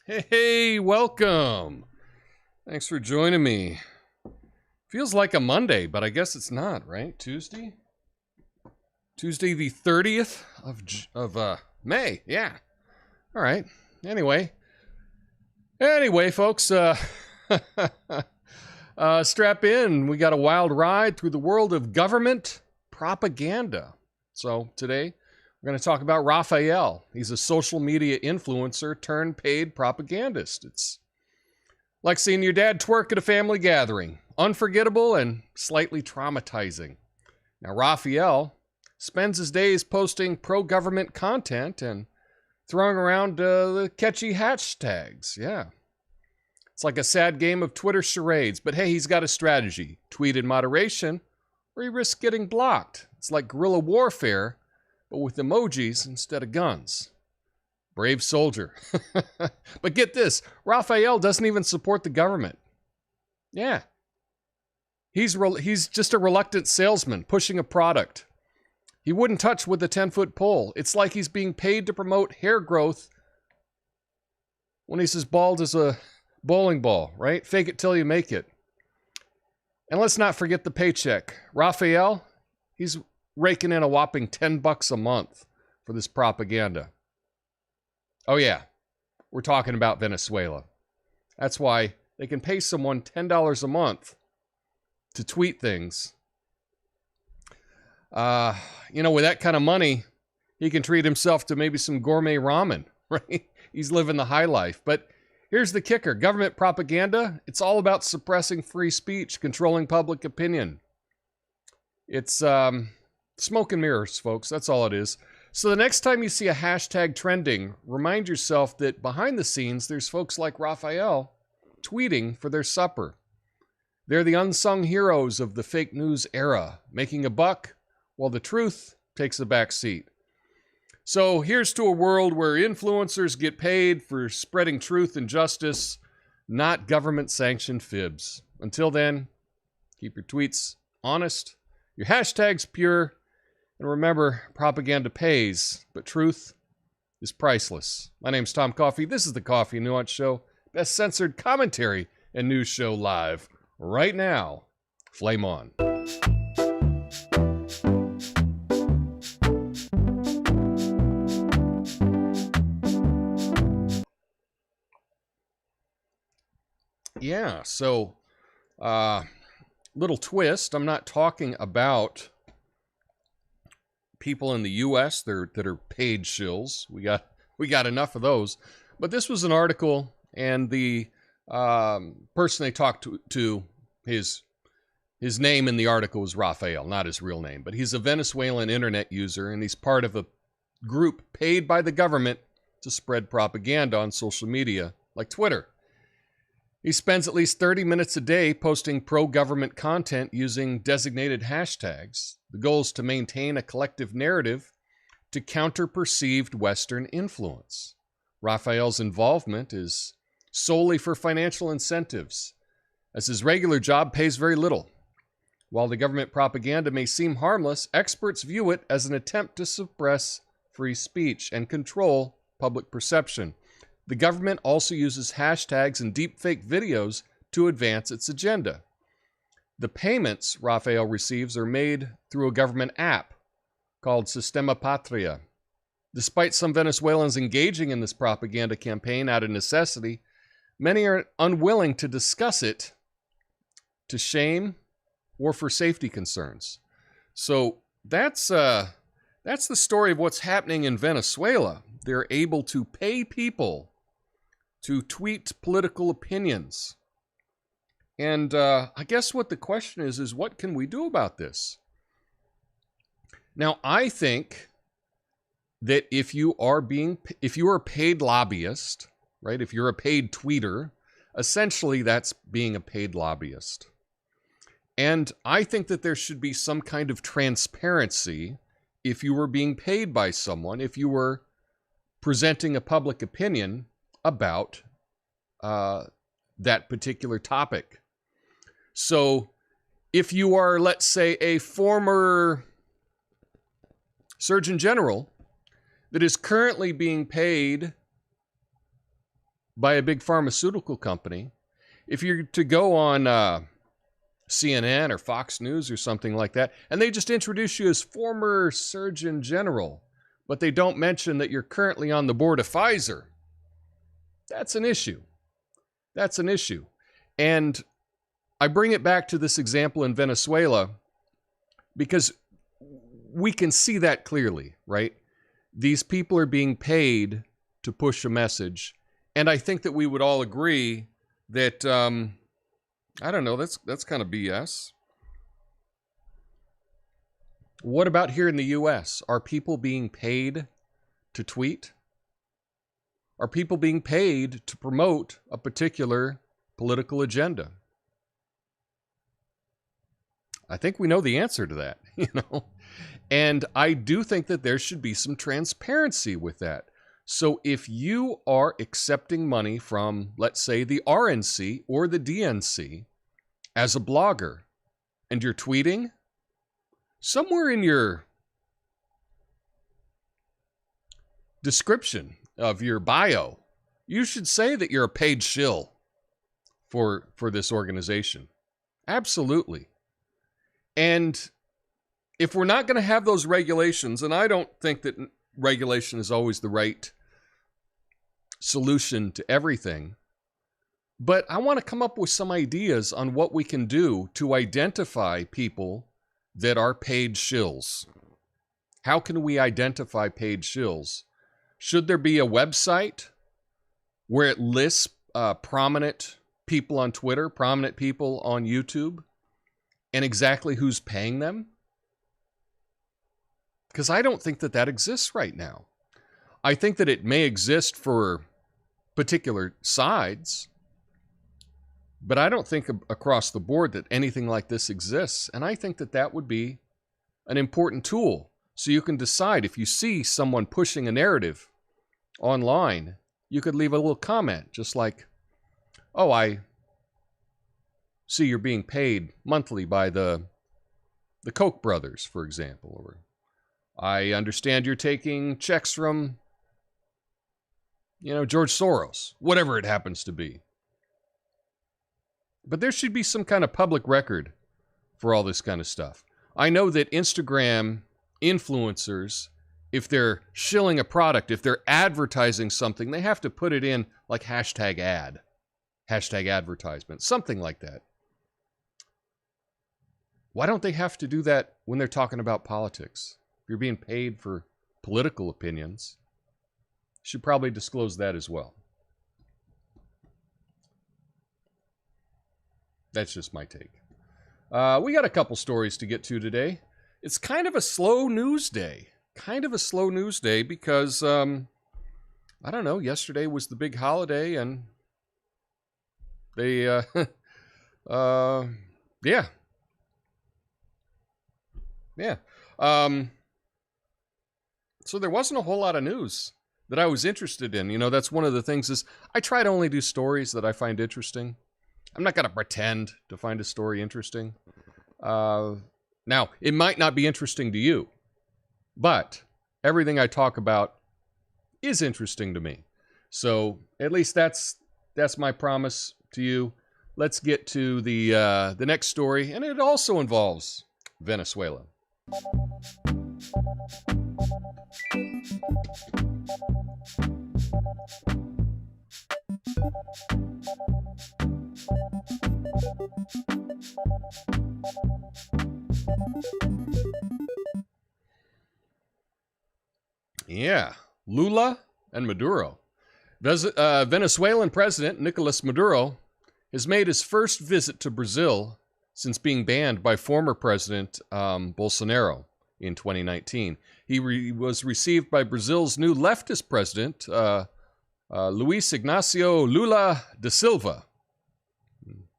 Hey, welcome. Thanks for joining me. Feels like a Monday, but I guess it's not, right? Tuesday the 30th of May. Yeah. All right. Anyway, folks, strap in. We got a wild ride through the world of government propaganda. So today, we're going to talk about Raphael. He's a social media influencer turned paid propagandist. It's like seeing your dad twerk at a family gathering. Unforgettable and slightly traumatizing. Now, Raphael spends his days posting pro-government content and throwing around the catchy hashtags. Yeah. It's like a sad game of Twitter charades. But hey, he's got a strategy. Tweet in moderation or he risks getting blocked. It's like guerrilla warfare, but with emojis instead of guns. Brave soldier. But get this, Raphael doesn't even support the government. Yeah. He's just a reluctant salesman pushing a product. He wouldn't touch with a 10-foot pole. It's like he's being paid to promote hair growth when he's as bald as a bowling ball, right? Fake it till you make it. And let's not forget the paycheck. Raphael, he's raking in a whopping $10 a month for this propaganda. Oh yeah, we're talking about Venezuela. That's why they can pay someone $10 a month to tweet things. With that kind of money, he can treat himself to maybe some gourmet ramen, right? He's living the high life. But here's the kicker. Government propaganda, it's all about suppressing free speech, controlling public opinion. It's smoke and mirrors, folks. That's all it is. So the next time you see a hashtag trending, remind yourself that behind the scenes, there's folks like Raphael tweeting for their supper. They're the unsung heroes of the fake news era, making a buck while the truth takes a back seat. So here's to a world where influencers get paid for spreading truth and justice, not government-sanctioned fibs. Until then, keep your tweets honest, your hashtags pure, and remember, propaganda pays, but truth is priceless. My name's Tom Coffey. This is the Coffee Nuance Show, best censored commentary and news show live right now. Flame on. Yeah, so little twist. I'm not talking about people in the U.S. that are paid shills. We got enough of those. But this was an article, and the person they talked to his name in the article was Raphael, not his real name. But he's a Venezuelan internet user, and he's part of a group paid by the government to spread propaganda on social media, like Twitter. He spends at least 30 minutes a day posting pro-government content using designated hashtags. The goal is to maintain a collective narrative to counter perceived Western influence. Raphael's involvement is solely for financial incentives, as his regular job pays very little. While the government propaganda may seem harmless, experts view it as an attempt to suppress free speech and control public perception. The government also uses hashtags and deepfake videos to advance its agenda. The payments Raphael receives are made through a government app called Sistema Patria. Despite some Venezuelans engaging in this propaganda campaign out of necessity, many are unwilling to discuss it to shame or for safety concerns. So that's the story of what's happening in Venezuela. They're able to pay people to tweet political opinions. And I guess what the question is what can we do about this? Now, I think that if you are a paid lobbyist, right? If you're a paid tweeter, essentially that's being a paid lobbyist. And I think that there should be some kind of transparency if you were being paid by someone, if you were presenting a public opinion about that particular topic. So If you are, let's say, a former Surgeon General that is currently being paid by a big pharmaceutical company, if you're to go on CNN or Fox News or something like that, and they just introduce you as former Surgeon General, but they don't mention that you're currently on the board of Pfizer, that's an issue. That's an issue. And I bring it back to this example in Venezuela because we can see that clearly, right? These people are being paid to push a message. And I think that we would all agree that, I don't know, that's kind of BS. What about here in the U.S.? Are people being paid to tweet? Are people being paid to promote a particular political agenda? I think we know the answer to that, you know? And I do think that there should be some transparency with that. So if you are accepting money from, let's say, the RNC or the DNC as a blogger, and you're tweeting, somewhere in your description of your bio, you should say that you're a paid shill for this organization. Absolutely. And if we're not going to have those regulations, and I don't think that regulation is always the right solution to everything, but I want to come up with some ideas on what we can do to identify people that are paid shills. How can we identify paid shills? Should there be a website where it lists prominent people on Twitter, prominent people on YouTube, and exactly who's paying them? Because I don't think that that exists right now. I think that it may exist for particular sides, but I don't think across the board that anything like this exists. And I think that that would be an important tool. So you can decide if you see someone pushing a narrative online, you could leave a little comment just like, oh, I see you're being paid monthly by the Koch brothers, for example, or I understand you're taking checks from, George Soros, whatever it happens to be. But there should be some kind of public record for all this kind of stuff. I know that Instagram influencers, if they're shilling a product, if they're advertising something, they have to put it in like hashtag ad, hashtag advertisement, something like that. Why don't they have to do that when they're talking about politics? If you're being paid for political opinions, you should probably disclose that as well. That's just my take. We got a couple stories to get to today. It's kind of a slow news day. Because, I don't know, yesterday was the big holiday and they, yeah. So there wasn't a whole lot of news that I was interested in. That's one of the things is I try to only do stories that I find interesting. I'm not going to pretend to find a story interesting. Now, it might not be interesting to you, but everything I talk about is interesting to me. So at least that's my promise to you. Let's get to the next story, and it also involves Venezuela. Yeah, Lula and Maduro. Venezuelan President Nicolas Maduro has made his first visit to Brazil since being banned by former President Bolsonaro in 2019. He was received by Brazil's new leftist president, Luiz Ignacio Lula da Silva,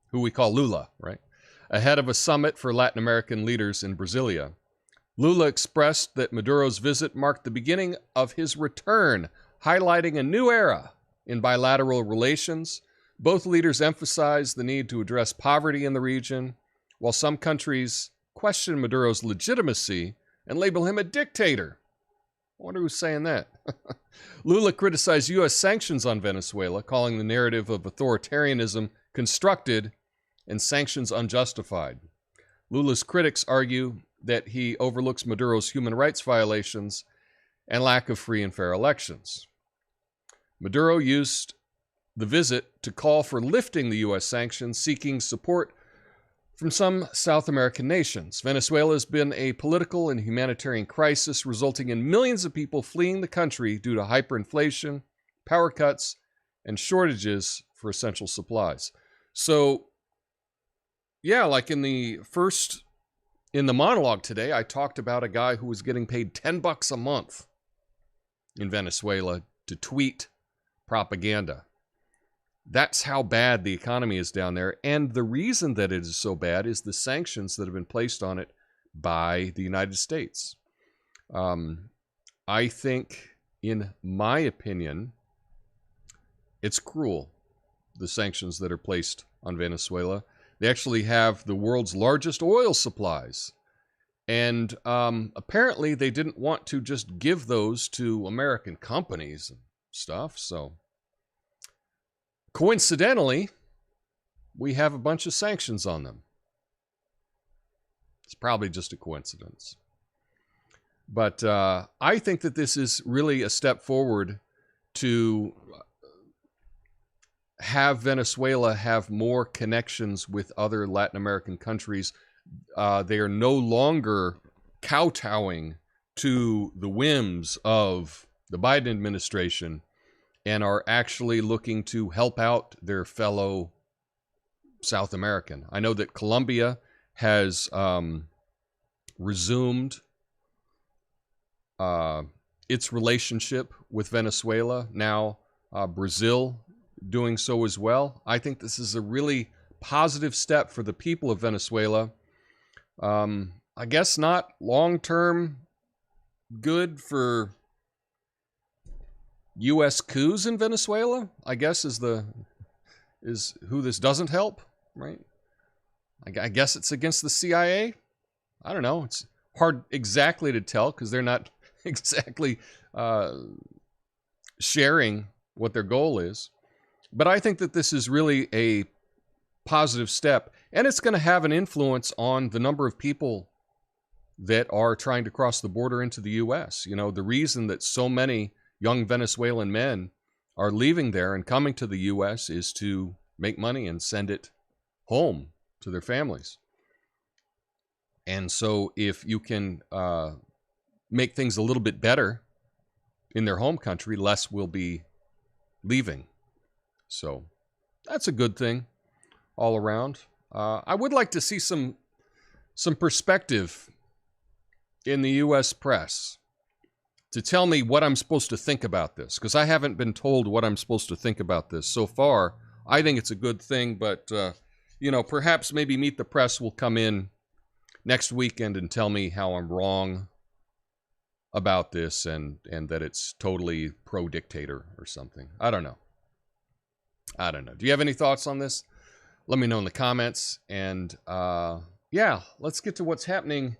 who we call Lula, right? Ahead of a summit for Latin American leaders in Brasilia. Lula expressed that Maduro's visit marked the beginning of his return, highlighting a new era in bilateral relations. Both leaders emphasized the need to address poverty in the region, while some countries question Maduro's legitimacy and label him a dictator. I wonder who's saying that. Lula criticized U.S. sanctions on Venezuela, calling the narrative of authoritarianism constructed and sanctions unjustified. Lula's critics argue that he overlooks Maduro's human rights violations and lack of free and fair elections. Maduro used the visit to call for lifting the U.S. sanctions, seeking support from some South American nations. Venezuela has been a political and humanitarian crisis, resulting in millions of people fleeing the country due to hyperinflation, power cuts, and shortages for essential supplies. So, yeah, like in the monologue today, I talked about a guy who was getting paid $10 a month in Venezuela to tweet propaganda. That's how bad the economy is down there. And the reason that it is so bad is the sanctions that have been placed on it by the United States. I think, in my opinion, it's cruel, the sanctions that are placed on Venezuela. They actually have the world's largest oil supplies. And apparently they didn't want to just give those to American companies and stuff. So coincidentally, we have a bunch of sanctions on them. It's probably just a coincidence. But I think that this is really a step forward to have Venezuela have more connections with other Latin American countries. They are no longer kowtowing to the whims of the Biden administration and are actually looking to help out their fellow South American. I know that Colombia has resumed its relationship with Venezuela. Now Brazil doing so as well. I think this is a really positive step for the people of Venezuela. I guess not long-term good for U.S. coups in Venezuela, I guess is who this doesn't help, right? I guess it's against the CIA. I don't know. It's hard exactly to tell because they're not exactly sharing what their goal is. But I think that this is really a positive step, and it's going to have an influence on the number of people that are trying to cross the border into the U.S. You know, the reason that so many young Venezuelan men are leaving there and coming to the U.S. is to make money and send it home to their families. And so if you can make things a little bit better in their home country, less will be leaving. So that's a good thing all around. I would like to see some perspective in the U.S. press to tell me what I'm supposed to think about this, because I haven't been told what I'm supposed to think about this so far. I think it's a good thing, but you know, perhaps maybe Meet the Press will come in next weekend and tell me how I'm wrong about this and that it's totally pro-dictator or something. I don't know. Do you have any thoughts on this? Let me know in the comments. And yeah, let's get to what's happening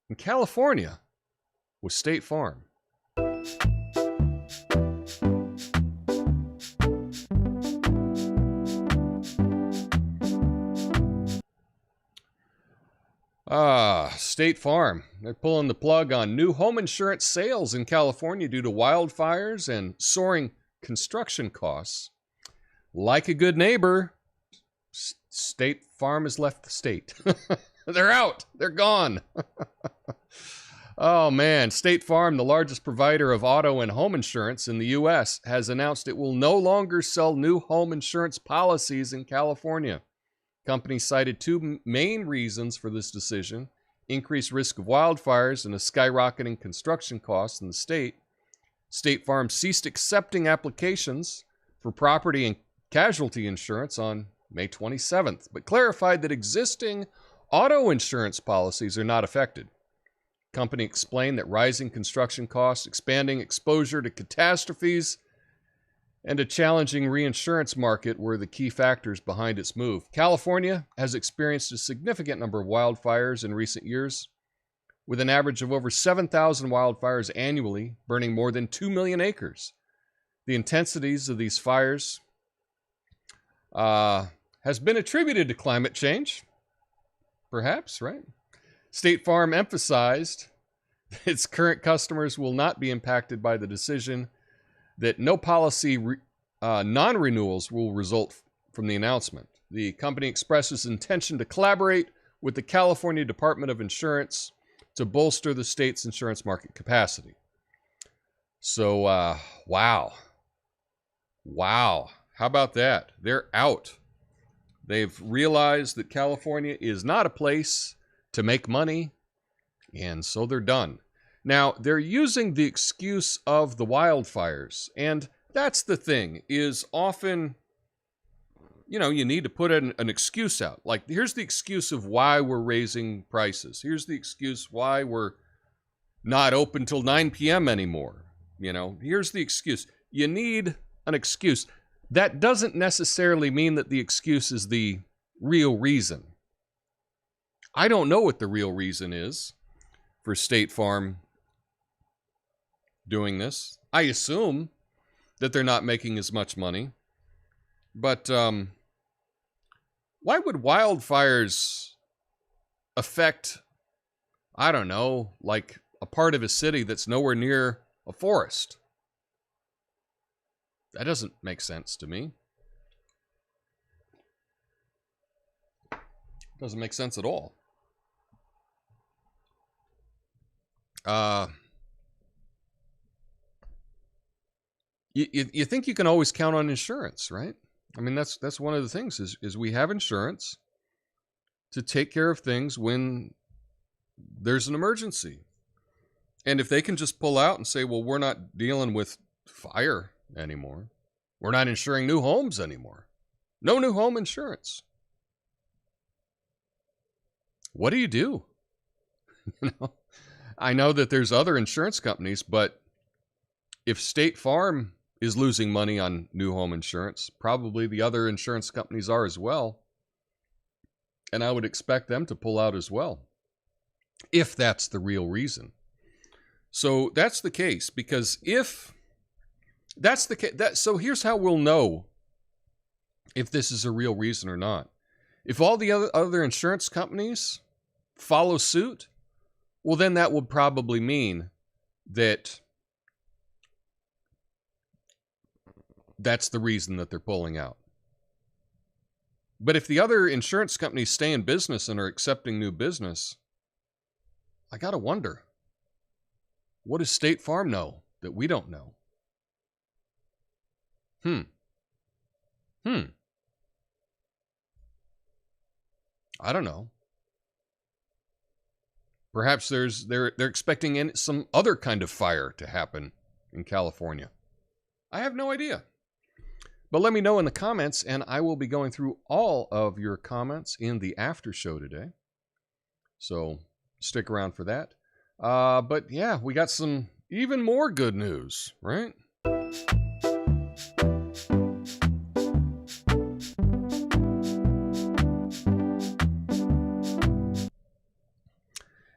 in California with State Farm. State Farm. They're pulling the plug on new home insurance sales in California due to wildfires and soaring construction costs. Like a good neighbor, State Farm has left the state. They're out. They're gone. Oh, man. State Farm, the largest provider of auto and home insurance in the U.S., has announced it will no longer sell new home insurance policies in California. The company cited two main reasons for this decision: increased risk of wildfires and a skyrocketing construction costs in the state. State Farm ceased accepting applications for property and casualty insurance on May 27th, but clarified that existing auto insurance policies are not affected. The company explained that rising construction costs, expanding exposure to catastrophes, and a challenging reinsurance market were the key factors behind its move. California has experienced a significant number of wildfires in recent years, with an average of over 7,000 wildfires annually, burning more than 2 million acres. The intensities of these fires has been attributed to climate change, perhaps, right? State Farm emphasized that its current customers will not be impacted by the decision, that no policy non-renewals will result from the announcement. The company expresses intention to collaborate with the California Department of Insurance to bolster the state's insurance market capacity. So, wow. How about that? They're out. They've realized that California is not a place to make money, and so they're done. Now, they're using the excuse of the wildfires, and that's the thing, is often, you need to put an excuse out. Like, here's the excuse of why we're raising prices. Here's the excuse why we're not open till 9 p.m. anymore. Here's the excuse. You need an excuse. That doesn't necessarily mean that the excuse is the real reason. I don't know what the real reason is for State Farm doing this. I assume that they're not making as much money. But why would wildfires affect, I don't know, like a part of a city that's nowhere near a forest? That doesn't make sense to me. Doesn't make sense at all. You think you can always count on insurance, right? I mean, that's one of the things is we have insurance to take care of things when there's an emergency. And if they can just pull out and say, well, we're not dealing with fire anymore. We're not insuring new homes anymore. No new home insurance. What do you do? I know that there's other insurance companies, but if State Farm is losing money on new home insurance, probably the other insurance companies are as well. And I would expect them to pull out as well, if that's the real reason. So that's the case, because if that's the case, so here's how we'll know if this is a real reason or not. If all the other insurance companies follow suit, well, then that would probably mean that that's the reason that they're pulling out. But if the other insurance companies stay in business and are accepting new business, I got to wonder, what does State Farm know that we don't know? I don't know. Perhaps they're expecting some other kind of fire to happen in California. I have no idea. But let me know in the comments, and I will be going through all of your comments in the after show today. So stick around for that. But yeah, we got some even more good news, right?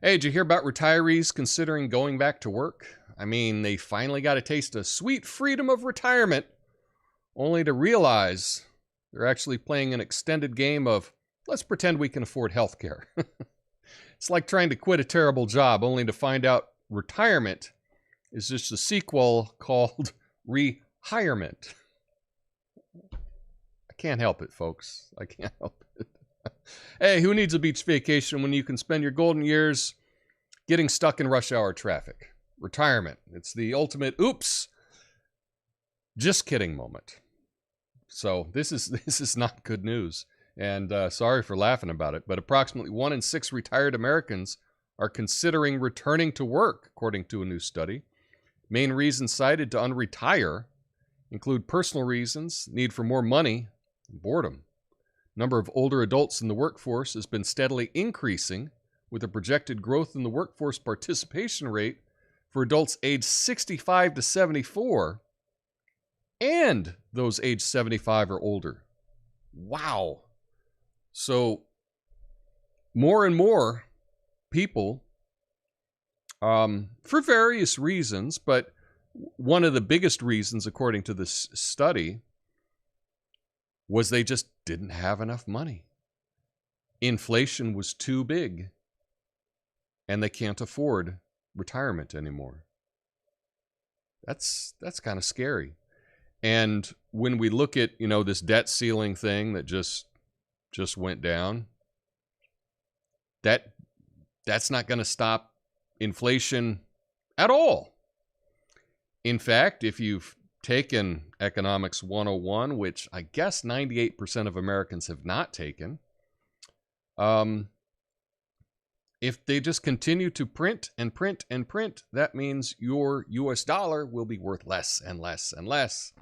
Hey, did you hear about retirees considering going back to work? I mean, they finally got a taste of sweet freedom of retirement, only to realize they're actually playing an extended game of, let's pretend we can afford health care. It's like trying to quit a terrible job, only to find out retirement is just a sequel called rehirement. I can't help it, folks. I can't help it. Hey, who needs a beach vacation when you can spend your golden years getting stuck in rush hour traffic? Retirement. It's the ultimate oops, just kidding moment. So this is not good news. And sorry for laughing about it, but approximately 1 in 6 retired Americans are considering returning to work, according to a new study. Main reasons cited to unretire include personal reasons, need for more money, and boredom. Number of older adults in the workforce has been steadily increasing, with a projected growth in the workforce participation rate for adults aged 65 to 74 and those age 75 or older. Wow. So more and more people, for various reasons, but one of the biggest reasons, according to this study, was they just didn't have enough money. Inflation was too big, and they can't afford retirement anymore. That's kind of scary. And when we look at, this debt ceiling thing that just went down, that's not going to stop inflation at all. In fact, if you've taken Economics 101, which I guess 98% of Americans have not taken, if they just continue to print and print and print, that means your US dollar will be worth less and less and less.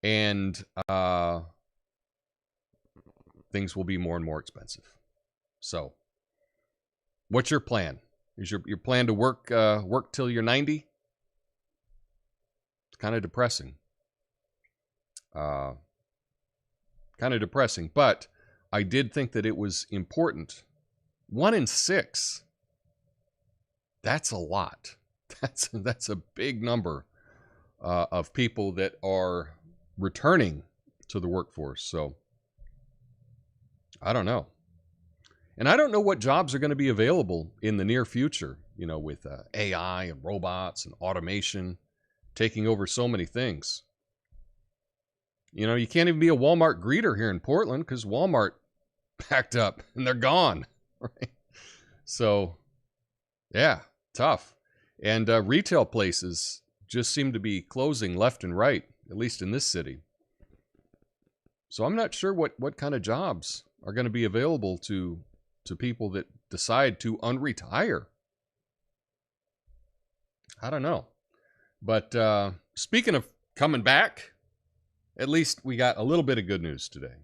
And things will be more and more expensive. So, what's your plan? Is your plan to work till you're 90? It's kind of depressing. But I did think that it was important. 1 in 6. That's a lot. That's a big number of people that are returning to the workforce. So I don't know. And I don't know what jobs are going to be available in the near future, with AI and robots and automation taking over so many things. You can't even be a Walmart greeter here in Portland because Walmart packed up and they're gone. Right? So, yeah, tough. And retail places just seem to be closing left and right, at least in this city. So I'm not sure what kind of jobs are going to be available to people that decide to unretire. I don't know. But speaking of coming back, at least we got a little bit of good news today.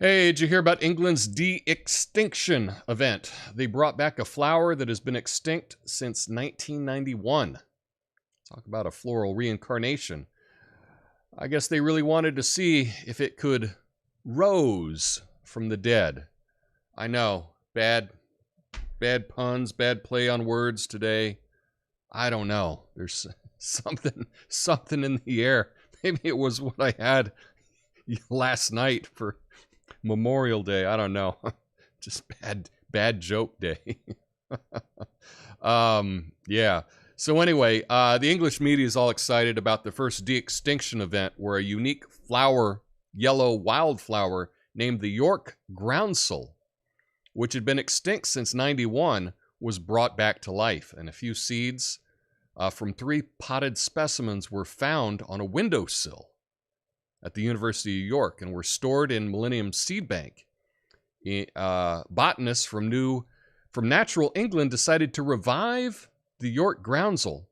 Hey, did you hear about England's De-Extinction event? They brought back a flower that has been extinct since 1991. Talk about a floral reincarnation. I guess they really wanted to see if it could rose from the dead. I know, bad puns, bad play on words today. I don't know. There's something in the air. Maybe it was what I had last night for Memorial Day. I don't know. Just bad joke day. Yeah. So anyway, the English media is all excited about the first de-extinction event where a unique yellow wildflower named the York groundsel, which had been extinct since 91, was brought back to life. And a few seeds from 3 potted specimens were found on a windowsill at the University of York and were stored in Millennium Seed Bank. Botanists from Natural England decided to revive the York groundsel.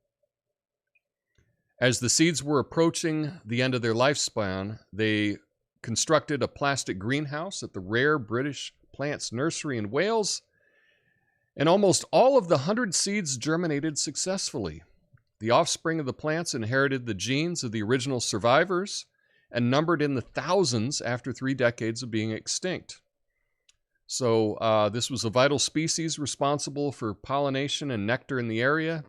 As the seeds were approaching the end of their lifespan, they constructed a plastic greenhouse at the Rare British Plants Nursery in Wales, and almost all of the 100 seeds germinated successfully. The offspring of the plants inherited the genes of the original survivors and numbered in the thousands after 3 decades of being extinct. So this was a vital species responsible for pollination and nectar in the area.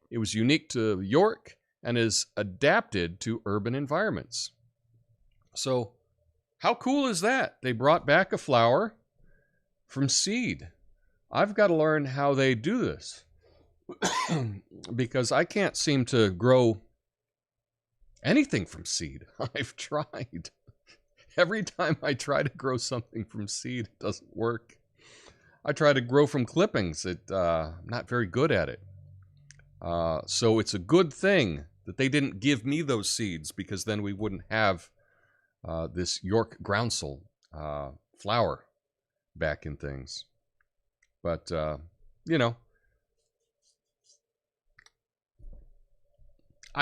It was unique to York and is adapted to urban environments. So how cool is that? They brought back a flower from seed. I've got to learn how they do this because I can't seem to grow anything from seed. I've tried. Every time I try to grow something from seed, it doesn't work. I try to grow from clippings. I'm not very good at it. So it's a good thing that they didn't give me those seeds, because then we wouldn't have this York groundsel flower back in things. But, I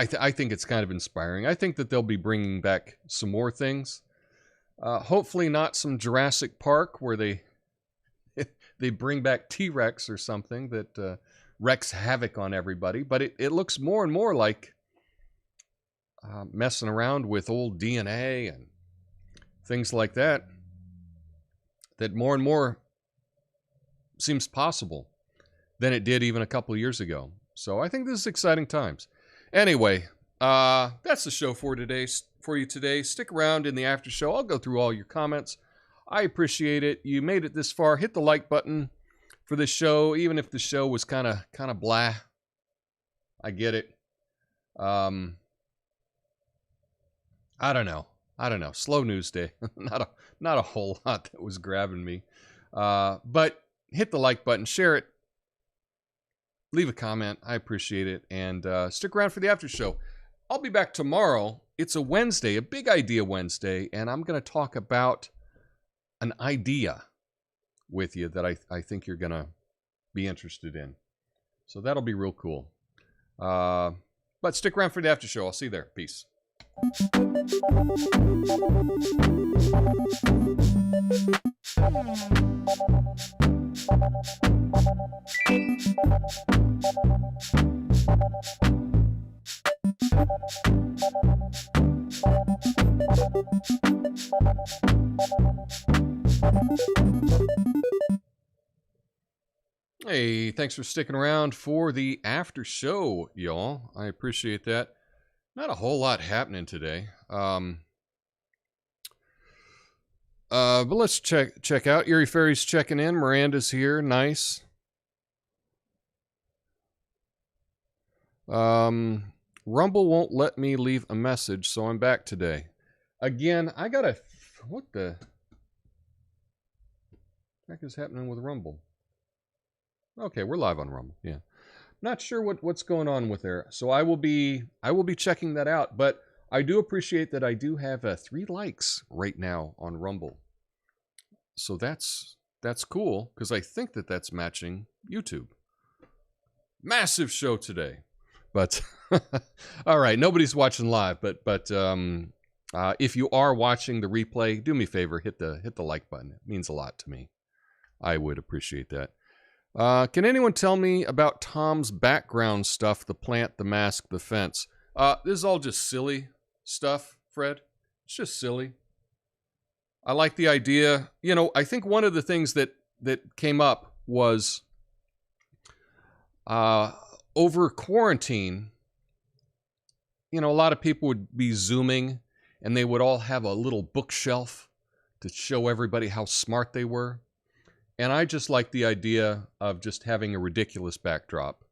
think it's kind of inspiring. I think that they'll be bringing back some more things. Hopefully not some Jurassic Park where they they bring back T-Rex or something that wreaks havoc on everybody. But it looks more and more like messing around with old DNA and things like that. That more and more seems possible than it did even a couple of years ago. So I think this is exciting times. Anyway, that's the show for you today. Stick around in the after show. I'll go through all your comments. I appreciate it. You made it this far. Hit the like button for this show, even if the show was kind of blah. I get it. I don't know. Slow news day. not a whole lot that was grabbing me. But hit the like button, share it, leave a comment. I appreciate it. And stick around for the after show. I'll be back tomorrow. It's a Wednesday, a big idea Wednesday, and I'm going to talk about an idea with you that I think you're going to be interested in. So that'll be real cool. But stick around for the after show. I'll see you there. Peace. Hey, thanks for sticking around for the after show, y'all. I appreciate that. Not a whole lot happening today. But let's check out. Erie Ferry's checking in. Miranda's here. Nice. Rumble won't let me leave a message, so I'm back today. Again, I gotta... What the heck is happening with Rumble? Okay, we're live on Rumble. Yeah. Not sure what's going on with there. So I will be checking that out. But I do appreciate that I do have 3 likes right now on Rumble. So that's cool, because I think that's matching YouTube. Massive show today. But all right, nobody's watching live, but if you are watching the replay, do me a favor, hit the like button. It means a lot to me. I would appreciate that. Can anyone tell me about Tom's background stuff, the plant, the mask, the fence? This is all just silly stuff, Fred. It's just silly. I like the idea. You know, I think one of the things that came up was over quarantine, you know, a lot of people would be Zooming and they would all have a little bookshelf to show everybody how smart they were. And I just like the idea of just having a ridiculous backdrop.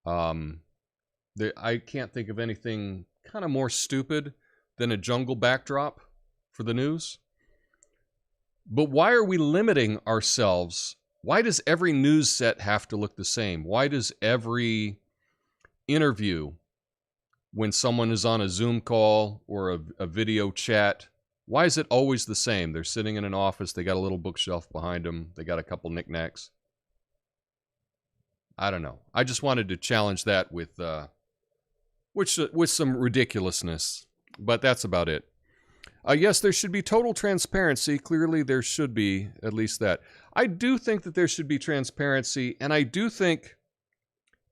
I can't think of anything kind of more stupid than a jungle backdrop for the news. But why are we limiting ourselves? Why does every news set have to look the same? Why does every interview, when someone is on a Zoom call or a video chat, why is it always the same? They're sitting in an office, they got a little bookshelf behind them, they got a couple knickknacks. I don't know. I just wanted to challenge that with some ridiculousness, but that's about it. Yes, there should be total transparency. Clearly, there should be at least that. I do think that there should be transparency, and I do think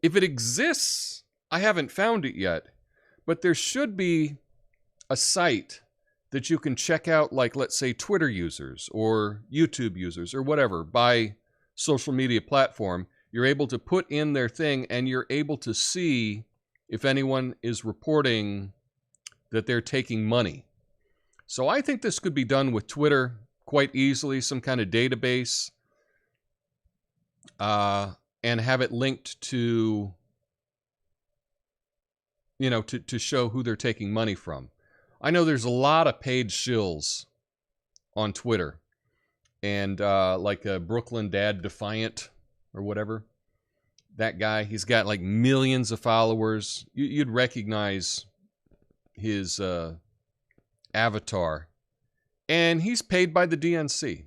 if it exists, I haven't found it yet, but there should be a site that you can check out, like, let's say, Twitter users or YouTube users or whatever, by social media platform. You're able to put in their thing, and you're able to see if anyone is reporting that they're taking money. So I think this could be done with Twitter quite easily, some kind of database, and have it linked to, you know, to show who they're taking money from. I know there's a lot of paid shills on Twitter, and like Brooklyn Dad Defiant or whatever, that guy, he's got like millions of followers. You'd recognize his avatar, and he's paid by the DNC.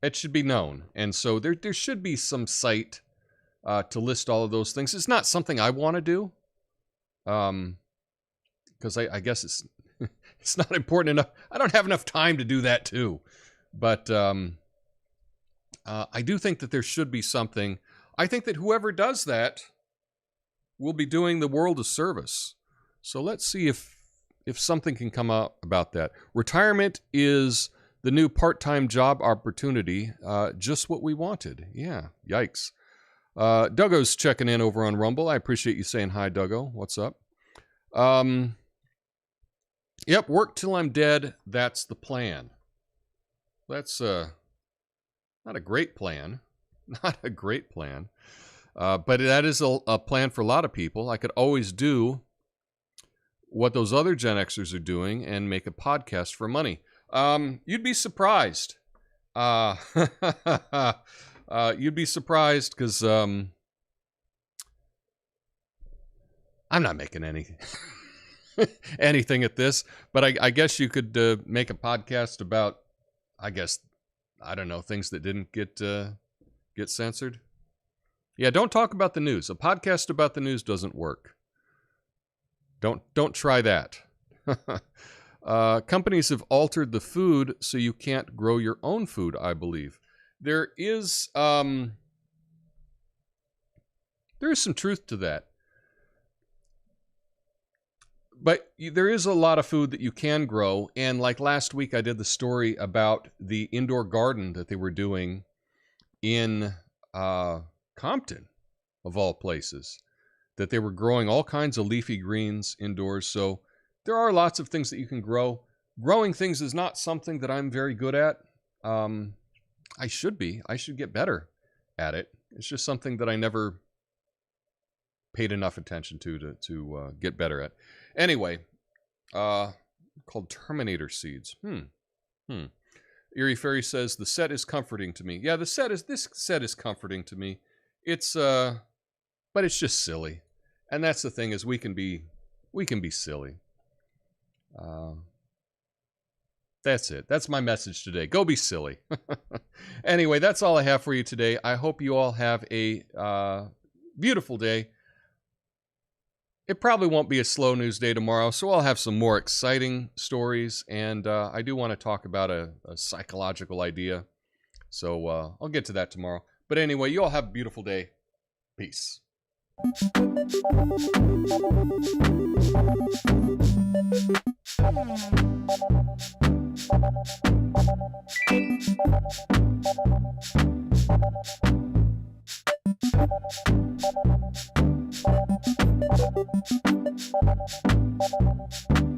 It should be known, and so there should be some site to list all of those things. It's not something I want to do, because I guess It's not important enough. I don't have enough time to do that too. But I do think that there should be something. I think that whoever does that will be doing the world a service. So let's see if something can come out about that. Retirement is the new part-time job opportunity. Just what we wanted. Yeah, yikes. Duggo's checking in over on Rumble. I appreciate you saying hi, Duggo. What's up? Yep, work till I'm dead. That's the plan. That's not a great plan. Not a great plan. But that is a plan for a lot of people. I could always do what those other Gen Xers are doing and make a podcast for money. You'd be surprised. You'd be surprised because I'm not making anything at this. But I guess you could make a podcast about, I don't know, things that didn't get censored. Yeah, don't talk about the news. A podcast about the news doesn't work. Don't try that. Companies have altered the food so you can't grow your own food, I believe. There is some truth to that. But there is a lot of food that you can grow. And like last week, I did the story about the indoor garden that they were doing in Compton, of all places, that they were growing all kinds of leafy greens indoors. So there are lots of things that you can grow. Growing things is not something that I'm very good at. I should be. I should get better at it. It's just something that I never paid enough attention to get better at. Anyway, called Terminator Seeds. Eerie Fairy says the set is comforting to me. Yeah, this set is comforting to me. It's but it's just silly, and that's the thing, is we can be silly. That's it. That's my message today. Go be silly. Anyway, that's all I have for you today. I hope you all have a beautiful day. It probably won't be a slow news day tomorrow, so I'll have some more exciting stories, and I do want to talk about a psychological idea, so I'll get to that tomorrow. But anyway, you all have a beautiful day. Peace.